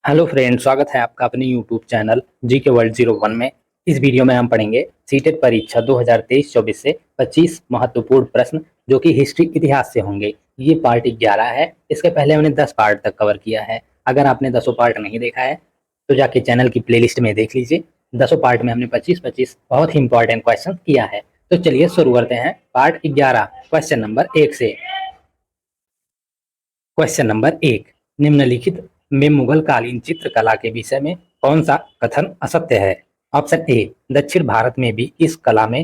Hello friend, स्वागत है आपका अपने यूट्यूब चैनल जी के वर्ल्ड 01 में। इस वीडियो में हम पढ़ेंगे सीटेट परीक्षा 2023-24 से 25 महत्वपूर्ण प्रश्न जो कि हिस्ट्री इतिहास से होंगे। ये पार्ट 11 है। इसके पहले हमने 10 पार्ट तक कवर किया है। अगर आपने 10 पार्ट नहीं देखा है तो जाके चैनल की प्लेलिस्ट में देख लीजिए। 10 पार्ट में हमने 25-25 बहुत ही इंपॉर्टेंट क्वेश्चन किया है। तो चलिए शुरू करते हैं पार्ट 11 क्वेश्चन नंबर 1 से। क्वेश्चन नंबर 1, निम्नलिखित में मुगल कालीन चित्रकला के विषय में कौन सा कथन असत्य है? ऑप्शन ए, दक्षिण भारत में भी इस कला में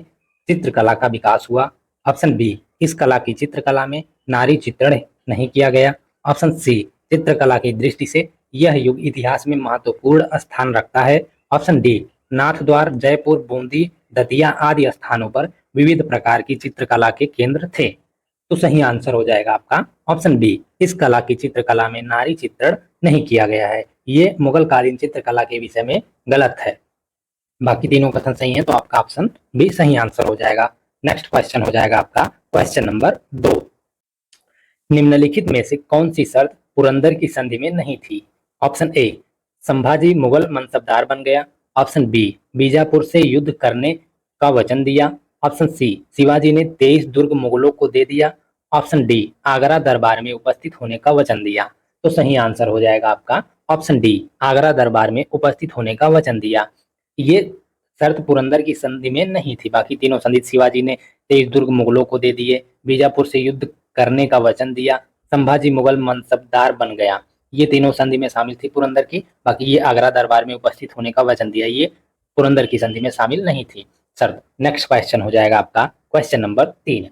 चित्रकला का विकास हुआ। ऑप्शन बी, इस कला की चित्रकला में नारी चित्रण नहीं किया गया। ऑप्शन सी, चित्रकला की दृष्टि से यह युग इतिहास में महत्वपूर्ण स्थान रखता है। ऑप्शन डी, नाथद्वार, जयपुर, बूंदी, दतिया आदि स्थानों पर विविध प्रकार की चित्रकला के केंद्र थे। तो सही आंसर हो जाएगा आपका ऑप्शन बी, इस कला की चित्रकला में नारी चित्रण नहीं किया गया है। ये मुगल कालीन चित्रकला के विषय में गलत है। बाकी तीनों कथन सही है तो आपका ऑप्शन बी सही आंसर हो जाएगा। नेक्स्ट क्वेश्चन हो जाएगा आपका क्वेश्चन नंबर 2, निम्नलिखित में से कौन सी शर्त पुरंदर की संधि में नहीं थी? ऑप्शन ए, संभाजी मुगल मनसबदार बन गया। ऑप्शन बी, बीजापुर से युद्ध करने का वचन दिया। ऑप्शन सी, शिवाजी ने 23 दुर्ग मुगलों को दे दिया। ऑप्शन डी, आगरा दरबार में उपस्थित होने का वचन दिया। तो सही आंसर हो जाएगा आपका ऑप्शन डी, आगरा दरबार में उपस्थित होने का वचन दिया। ये शर्त पुरंदर की संधि में नहीं थी। बाकी तीनों संधि, शिवाजी ने 23 दुर्ग मुगलों को दे दिए, बीजापुर से युद्ध करने का वचन दिया, संभाजी मुगल मनसबदार बन गया, ये तीनों संधि में शामिल थी पुरंदर की। बाकी ये आगरा दरबार में उपस्थित होने का वचन दिया, ये पुरंदर की संधि में शामिल नहीं थी शर्त। नेक्स्ट क्वेश्चन हो जाएगा आपका क्वेश्चन नंबर 3,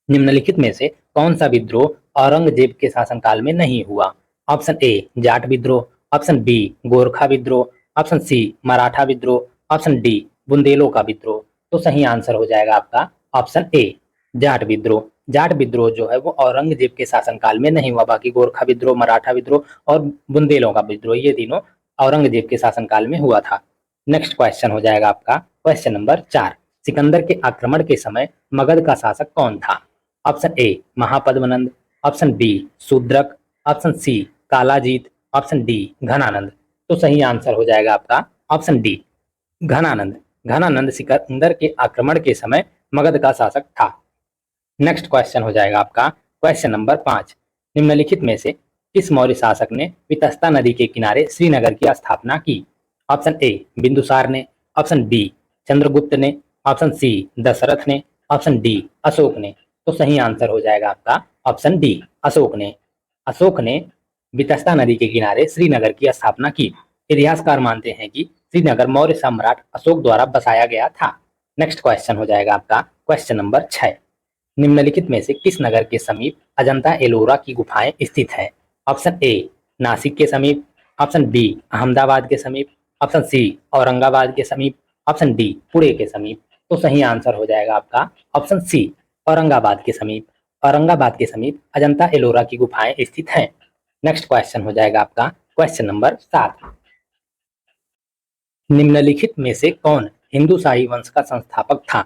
निम्नलिखित में से कौन सा विद्रोह औरंगजेब के शासनकाल में नहीं हुआ? ऑप्शन ए, जाट विद्रोह। ऑप्शन बी, गोरखा विद्रोह। ऑप्शन सी, मराठा विद्रोह। ऑप्शन डी, बुंदेलों का विद्रोह। तो सही आंसर हो जाएगा आपका ऑप्शन ए, जाट विद्रोह। जाट विद्रोह जो है वो औरंगजेब के शासनकाल में नहीं हुआ। बाकी गोरखा विद्रोह, मराठा विद्रोह और बुंदेलों का विद्रोह ये तीनों औरंगजेब के शासनकाल में हुआ था। नेक्स्ट क्वेश्चन हो जाएगा आपका क्वेश्चन नंबर 4, सिकंदर के आक्रमण के समय मगध का शासक कौन था? Option A, Mahapadmananda. Option B, Shudraka. Option C, Kalajit. Option D, Ghanananda. तो सही आंसर हो जाएगा आपका ऑप्शन डी, घनानंद। घनानंद सिकंदर के आक्रमण के समय मगध का शासक था। नेक्स्ट क्वेश्चन हो जाएगा आपका क्वेश्चन नंबर 5, निम्नलिखित में से किस मौर्य शासक ने वितस्ता नदी के किनारे श्रीनगर की स्थापना की? ऑप्शन ए, बिंदुसार ने। ऑप्शन बी, चंद्रगुप्त ने। ऑप्शन सी, दशरथ ने। ऑप्शन डी, अशोक ने। तो सही आंसर हो जाएगा आपका ऑप्शन डी, अशोक ने। अशोक ने वितस्ता नदी के किनारे श्रीनगर की स्थापना की। इतिहासकार मानते हैं कि श्रीनगर मौर्य सम्राट अशोक द्वारा बसाया गया था। नेक्स्ट क्वेश्चन हो जाएगा आपका क्वेश्चन नंबर 6, निम्नलिखित में से किस नगर के समीप अजंता एलोरा की गुफाएं स्थित हैं? ऑप्शन ए, नासिक के समीप। ऑप्शन बी, अहमदाबाद के समीप। ऑप्शन सी, औरंगाबाद के समीप। ऑप्शन डी, पुणे के समीप। तो सही आंसर हो जाएगा आपका ऑप्शन सी, औरंगाबाद के समीप। औरंगाबाद के समीप अजंता एलोरा की गुफाएं स्थित हैं। नेक्स्ट क्वेश्चन हो जाएगा आपका क्वेश्चन नंबर 7, निम्नलिखित में से कौन हिंदू शाही वंश का संस्थापक था?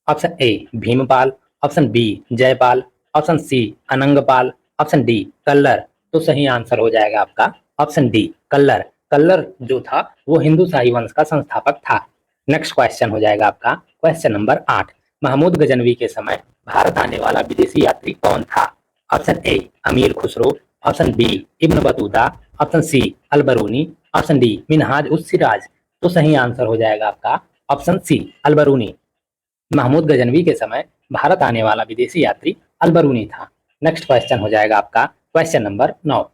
Option A, Bhimpal. Option B, Jaipal. Option C, Anangpal. Option D, Kallar. तो सही आंसर हो जाएगा आपका ऑप्शन डी, कल्लर। कल्लर जो था वो हिंदू शाही वंश का संस्थापक था। नेक्स्ट क्वेश्चन हो जाएगा आपका क्वेश्चन नंबर 8, महमूद गजनवी के समय भारत आने वाला विदेशी यात्री कौन था? Option A, Amir Khusro. Option B, Ibn Battuta. Option C, Alberuni. Option D, Minhaj us Siraj. तो सही आंसर हो जाएगा आपका option C, Alberuni. Mahmud Ghaznavi के समय भारत आने वाला विदेशी यात्री अलबरूनी था। नेक्स्ट क्वेश्चन हो जाएगा आपका क्वेश्चन नंबर 9,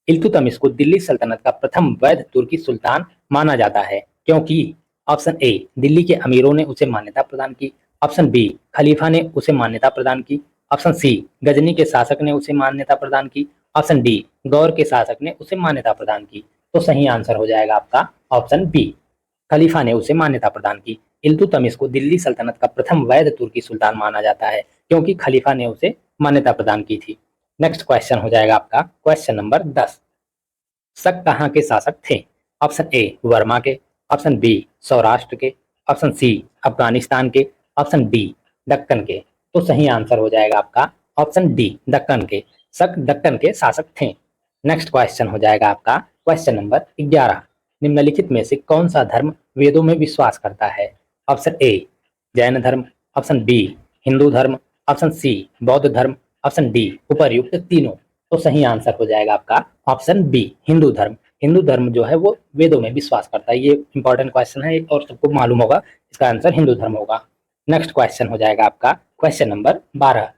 इल्तुतमिश को दिल्ली सल्तनत का प्रथम वैध तुर्की सुल्तान माना जाता है क्योंकि? ऑप्शन ए, दिल्ली के अमीरों ने उसे मान्यता प्रदान की। ऑप्शन बी, खलीफा ने उसे मान्यता प्रदान की। ऑप्शन सी, गजनी के शासक ने उसे मान्यता प्रदान की। ऑप्शन डी, गौर के शासक ने उसे मान्यता प्रदान की। तो सही आंसर हो जाएगा आपका ऑप्शन बी, खलीफा ने उसे मान्यता प्रदान की। इल्तुतमिश को दिल्ली सल्तनत का प्रथम वैध तुर्की सुल्तान माना जाता है क्योंकि खलीफा ने उसे मान्यता प्रदान की थी। नेक्स्ट क्वेश्चन हो जाएगा आपका क्वेश्चन नंबर 10, शक कहाँ के शासक थे? ऑप्शन ए, वर्मा के। ऑप्शन बी, सौराष्ट्र के। ऑप्शन सी, अफगानिस्तान के। ऑप्शन डी, दक्कन के। तो सही आंसर हो जाएगा आपका ऑप्शन डी, दक्कन के। शक दक्कन के शासक थे। नेक्स्ट क्वेश्चन हो जाएगा आपका क्वेश्चन नंबर 11, निम्नलिखित में से कौन सा धर्म वेदों में विश्वास करता है? ऑप्शन ए जैन धर्म, ऑप्शन बी हिंदू धर्म, ऑप्शन सी बौद्ध धर्म, ऑप्शन डी उपर्युक्त तीनों। तो सही आंसर हो जाएगा आपका ऑप्शन बी हिंदू धर्म। हिंदू धर्म जो है वो वेदों में विश्वास करता है। ये इंपॉर्टेंट क्वेश्चन है और सबको मालूम होगा, इसका आंसर हिंदू धर्म होगा। नेक्स्ट क्वेश्चन हो जाएगा आपका क्वेश्चन नंबर 12,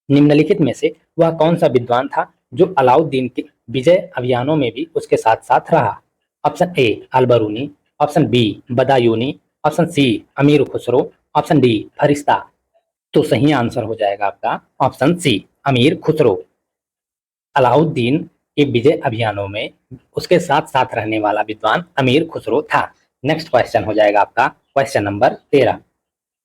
निम्नलिखित में से वह कौन सा विद्वान था जो अलाउद्दीन के विजय अभियानों में भी उसके साथ साथ रहा? Option A Alberuni, option B Badayuni, option C Amir Khusro, option D फरिश्ता। तो सही आंसर हो जाएगा आपका ऑप्शन सी अमीर खुसरो। अलाउद्दीन के विजय अभियानों में उसके साथ साथ रहने वाला विद्वान अमीर खुसरो था। नेक्स्ट क्वेश्चन हो जाएगा आपका क्वेश्चन नंबर 13,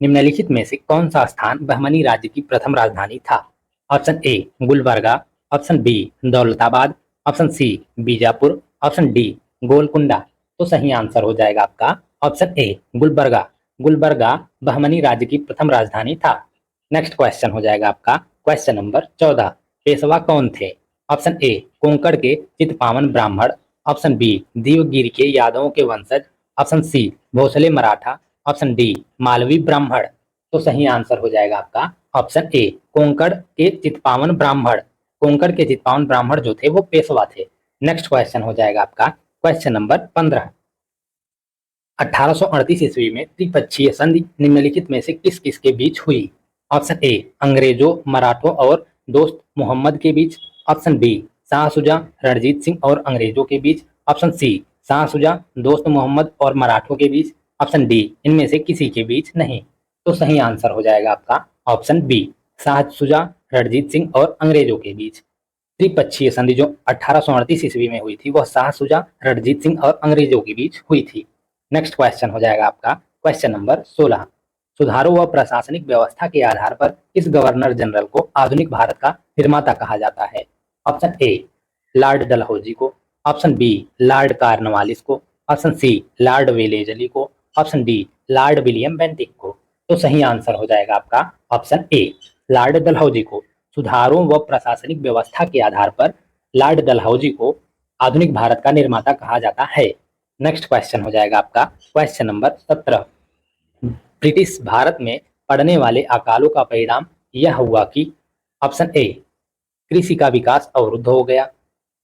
निम्नलिखित में से कौन सा स्थान बहमनी राज्य की प्रथम राजधानी था? Option A Gulbarga, option B Daulatabad, option C Bijapur, option D Golconda. तो सही आंसर हो जाएगा आपका ऑप्शन ए गुलबर्गा। गुलबर्गा बहमनी राज्य की प्रथम राजधानी था। नेक्स्ट क्वेश्चन हो जाएगा आपका क्वेश्चन नंबर 14, पेशवा कौन थे? ऑप्शन ए कोंकण के चित्पावन ब्राह्मण, ऑप्शन बी दीवगिरी के यादवों के वंशज, option C Bhonsle Maratha, option D Malvi Brahmin. तो सही आंसर हो जाएगा आपका ऑप्शन ए कोंकण के चित्पावन ब्राह्मण। कोंकण के चित्पावन ब्राह्मण जो थे वो पेशवा थे। नेक्स्ट क्वेश्चन हो जाएगा आपका क्वेश्चन नंबर 15, 1838 ईस्वी में त्रिपक्षीय संधि निम्नलिखित में से किस किस के बीच हुई? ऑप्शन ए अंग्रेजों, मराठों और दोस्त मोहम्मद के बीच, ऑप्शन बी शाह सुजा रणजीत सिंह और अंग्रेजों के बीच, ऑप्शन सी शाह सुजा दोस्त मोहम्मद और मराठों के बीच, ऑप्शन डी इनमें से किसी के बीच नहीं। तो सही आंसर हो जाएगा आपका ऑप्शन बी शाह सुजा रणजीत सिंह और अंग्रेजों के बीच। त्रिपक्षीय संधि जो 1838 ईस्वी में हुई थी वह शाह सुजा रणजीत सिंह और अंग्रेजों के बीच हुई थी। नेक्स्ट क्वेश्चन हो जाएगा आपका क्वेश्चन नंबर 16, सुधारों व प्रशासनिक व्यवस्था के आधार पर इस गवर्नर जनरल को आधुनिक भारत का निर्माता कहा जाता है? ऑप्शन ए लॉर्ड डलहौजी को, ऑप्शन बी लॉर्ड कार्नवालिस को, ऑप्शन सी लॉर्ड वेलेजली को, option D Lord William Bentinck को। तो सही आंसर हो जाएगा आपका ऑप्शन ए लॉर्ड डलहौजी को। सुधारों व प्रशासनिक व्यवस्था के आधार पर लॉर्ड डलहौजी को आधुनिक भारत का निर्माता कहा जाता है। नेक्स्ट क्वेश्चन हो जाएगा आपका क्वेश्चन नंबर 17, ब्रिटिश भारत में पड़ने वाले अकालों का परिणाम यह हुआ कि ऑप्शन ए कृषि का विकास अवरुद्ध हो गया,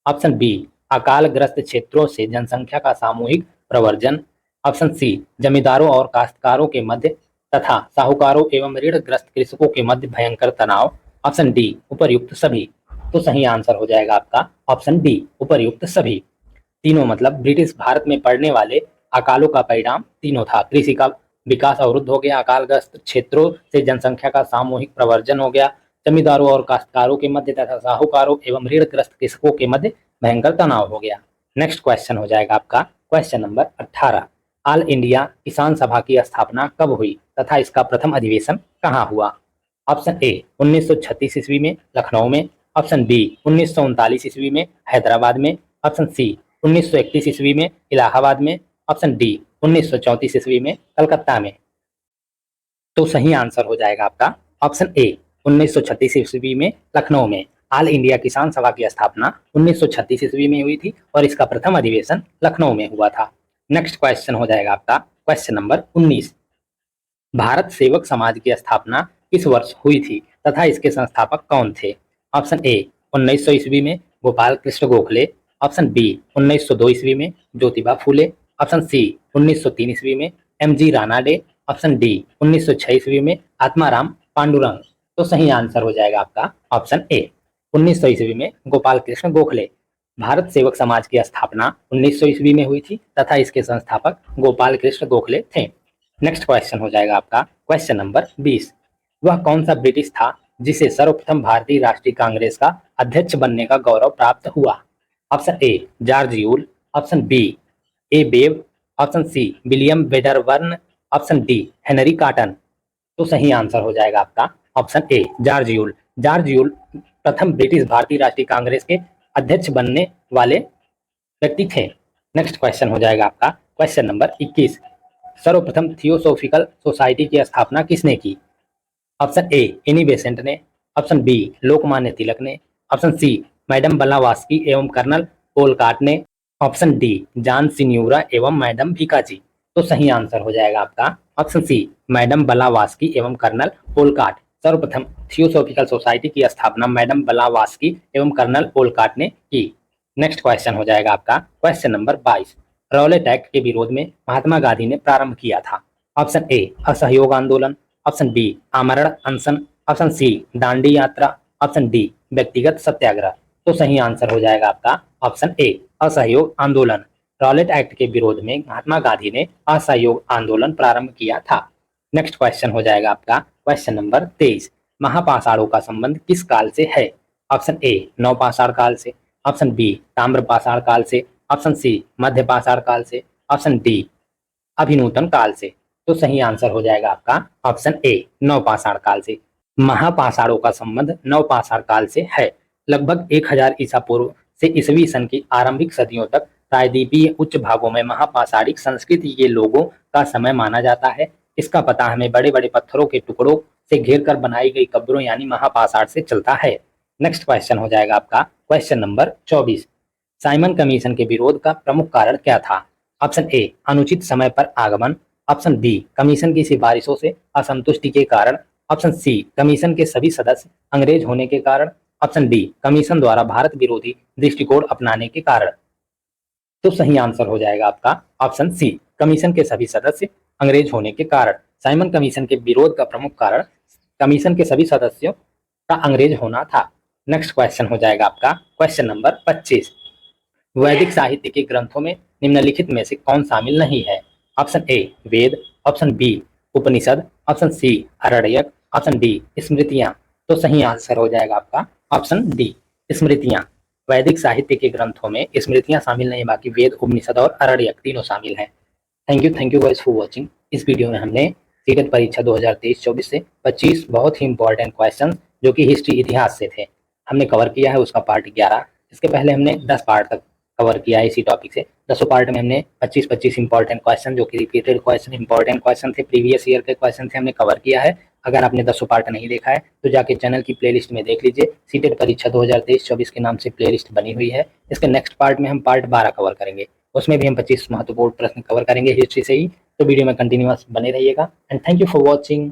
ऑप्शन बी अकाल ग्रस्त क्षेत्रों से जनसंख्या का सामूहिक प्रवर्जन, ऑप्शन सी जमींदारों और काश्तकारों के मध्य तथा साहूकारों एवं ऋणग्रस्त कृषकों के मध्य भयंकर तनाव, ऑप्शन डी उपर्युक्त सभी। तो सही आंसर हो जाएगा आपका ऑप्शन डी उपर्युक्त सभी। तीनों मतलब ब्रिटिश भारत में पड़ने वाले अकालों का परिणाम तीनों था। कृषि का विकास अवरुद्ध हो गया, अकालग्रस्त क्षेत्रों से जनसंख्या का सामूहिक प्रवर्जन हो गया, जमींदारों और काश्तकारों के मध्य तथा साहूकारों एवं ऋणग्रस्त कृषकों के मध्य भयंकर तनाव हो गया। नेक्स्ट क्वेश्चन हो जाएगा आपका क्वेश्चन नंबर 18, ऑल इंडिया किसान सभा की स्थापना कब हुई तथा इसका प्रथम अधिवेशन कहाँ हुआ? ऑप्शन ए 1936 ईस्वी में लखनऊ में, ऑप्शन बी 1939 ईस्वी में हैदराबाद में, ऑप्शन सी 1931 ईस्वी में इलाहाबाद में, ऑप्शन डी 1934 ईस्वी में कलकत्ता में। तो सही आंसर हो जाएगा आपका ऑप्शन ए 1936 ईस्वी में लखनऊ में। ऑल इंडिया किसान सभा की स्थापना 1936 ईस्वी में हुई थी और इसका प्रथम अधिवेशन लखनऊ में हुआ था। नेक्स्ट क्वेश्चन हो जाएगा आपका क्वेश्चन नंबर 19, भारत सेवक समाज की स्थापना किस वर्ष हुई थी तथा इसके संस्थापक कौन थे? ऑप्शन ए 1900 ईस्वी में गोपाल कृष्ण गोखले, ऑप्शन बी 1902 ईस्वी में ज्योतिबा फूले, ऑप्शन सी 1903 ईस्वी में एम.जी. रानाडे, ऑप्शन डी 1906 ईस्वी में आत्माराम पांडुरंग। तो सही आंसर हो जाएगा आपका ऑप्शन ए 1900 ईस्वी में गोपाल कृष्ण गोखले। भारत सेवक समाज की स्थापना 1900 ईस्वी में हुई थी तथा इसके संस्थापक गोपाल कृष्ण गोखले थे। नेक्स्ट क्वेश्चन हो जाएगा आपका क्वेश्चन नंबर 20, वह कौन सा ब्रिटिश था जिसे सर्वप्रथम भारतीय राष्ट्रीय कांग्रेस का अध्यक्ष बनने का गौरव प्राप्त हुआ? Option A George Yule, option B A Webb, option C William Wedderburn, option D Henry Cotton. तो सही आंसर हो जाएगा आपका option A George Yule. George Yule प्रथम ब्रिटिश भारतीय राष्ट्रीय कांग्रेस के अध्यक्ष बनने वाले व्यक्ति थे। नेक्स्ट क्वेश्चन हो जाएगा आपका क्वेश्चन नंबर 21, सर्वप्रथम थियोसोफिकल सोसाइटी की स्थापना किसने की? ऑप्शन ए एनी बेसेंट ने, ऑप्शन बी लोकमान्य तिलक ने, ऑप्शन सी मैडम ब्लावात्स्की एवं कर्नल ओलकॉट ने, ऑप्शन डी जॉन सिन्यूरा एवं मैडम भिकाजी। तो सही आंसर हो जाएगा आपका ऑप्शन सी मैडम ब्लावास्की एवं कर्नल ओलकॉट। सर्वप्रथम थियोसॉफिकल सोसाइटी की स्थापना मैडम ब्लावास्की एवं कर्नल ओलकॉट ने की। नेक्स्ट क्वेश्चन हो जाएगा आपका क्वेश्चन नंबर 22। रॉलेट एक्ट के विरोध में महात्मा गांधी ने प्रारंभ किया था। ऑप्शन ए असहयोग आंदोलन, ऑप्शन बी आमरण अनशन, ऑप्शन सी दांडी यात्रा, ऑप्शन डी व्यक्तिगत सत्याग्रह। तो सही आंसर हो जाएगा आपका ऑप्शन ए असहयोग आंदोलन। रॉलेट एक्ट के विरोध में महात्मा गांधी ने असहयोग आंदोलन प्रारंभ किया था। नेक्स्ट क्वेश्चन हो जाएगा आपका क्वेश्चन नंबर 23। महापाषाणों का संबंध किस काल से है? ऑप्शन ए नवपाषाण काल से, ऑप्शन बी ताम्रपाषाण काल से, ऑप्शन सी मध्यपाषाण काल से, ऑप्शन डी अभिनूतन काल से। तो सही आंसर हो जाएगा आपका ऑप्शन ए नवपाषाण काल से। महापाषाणों का संबंध नवपाषाण काल से है। लगभग 1000 ईसा पूर्व से ईसवी सन की आरंभिक सदियों तक प्रायद्वीपीय उच्च भागों में महापाषाणिक संस्कृति के लोगों का समय माना जाता है। इसका पता हमें बड़े बड़े पत्थरों के टुकड़ों से घेर कर बनाई गई कब्रों यानी महापाषाण से चलता है। नेक्स्ट क्वेश्चन हो जाएगा आपका क्वेश्चन नंबर 24। साइमन कमीशन के विरोध का प्रमुख कारण क्या था? ऑप्शन ए अनुचित समय पर आगमन, ऑप्शन बी कमीशन की सिफारिशों से असंतुष्टि के कारण, ऑप्शन सी कमीशन के सभी सदस्य अंग्रेज होने के कारण, ऑप्शन डी कमीशन द्वारा भारत विरोधी दृष्टिकोण अपनाने के कारण। तो सही आंसर हो जाएगा आपका ऑप्शन सी कमीशन के सभी सदस्य अंग्रेज होने के कारण। साइमन कमीशन के विरोध का प्रमुख कारण कमीशन के सभी सदस्यों का अंग्रेज होना था। नेक्स्ट क्वेश्चन हो जाएगा आपका क्वेश्चन नंबर 25। वैदिक साहित्य के ग्रंथों में निम्नलिखित में से कौन शामिल नहीं है? Option A Veda, option B Upanishad, option C Aranyaka, option D स्मृतियां। तो सही आंसर हो जाएगा आपका ऑप्शन डी स्मृतियां। वैदिक साहित्य के ग्रंथों में स्मृतियां शामिल नहीं, बाकी वेद उपनिषद और आरण्यक तीनों शामिल हैं। Thank you guys for watching. इस वीडियो में हमने सीटेट परीक्षा 2023-24 से 25 बहुत ही इंपॉर्टेंट क्वेश्चन जो कि हिस्ट्री इतिहास से थे हमने कवर किया है, उसका पार्ट 11। इसके पहले हमने 10 पार्ट तक कवर किया है इसी टॉपिक से। 10 पार्ट में हमने 25-25 इंपॉर्टेंट क्वेश्चन जो कि रिपीटेड क्वेश्चन इंपॉर्टेंट क्वेश्चन थे, प्रीवियस ईयर के क्वेश्चन थे, हमने कवर किया है। अगर आपने 10 पार्ट नहीं देखा है तो जाके चैनल की प्लेलिस्ट में देख लीजिए। सीटेट परीक्षा 2023-24 के नाम से प्लेलिस्ट बनी हुई है। इसके नेक्स्ट पार्ट में हम पार्ट 12 कवर करेंगे, उसमें भी हम 25 महत्वपूर्ण प्रश्न कवर करेंगे हिस्ट्री से ही। तो वीडियो में कंटिन्यूअस बने रहिएगा and thank you for watching.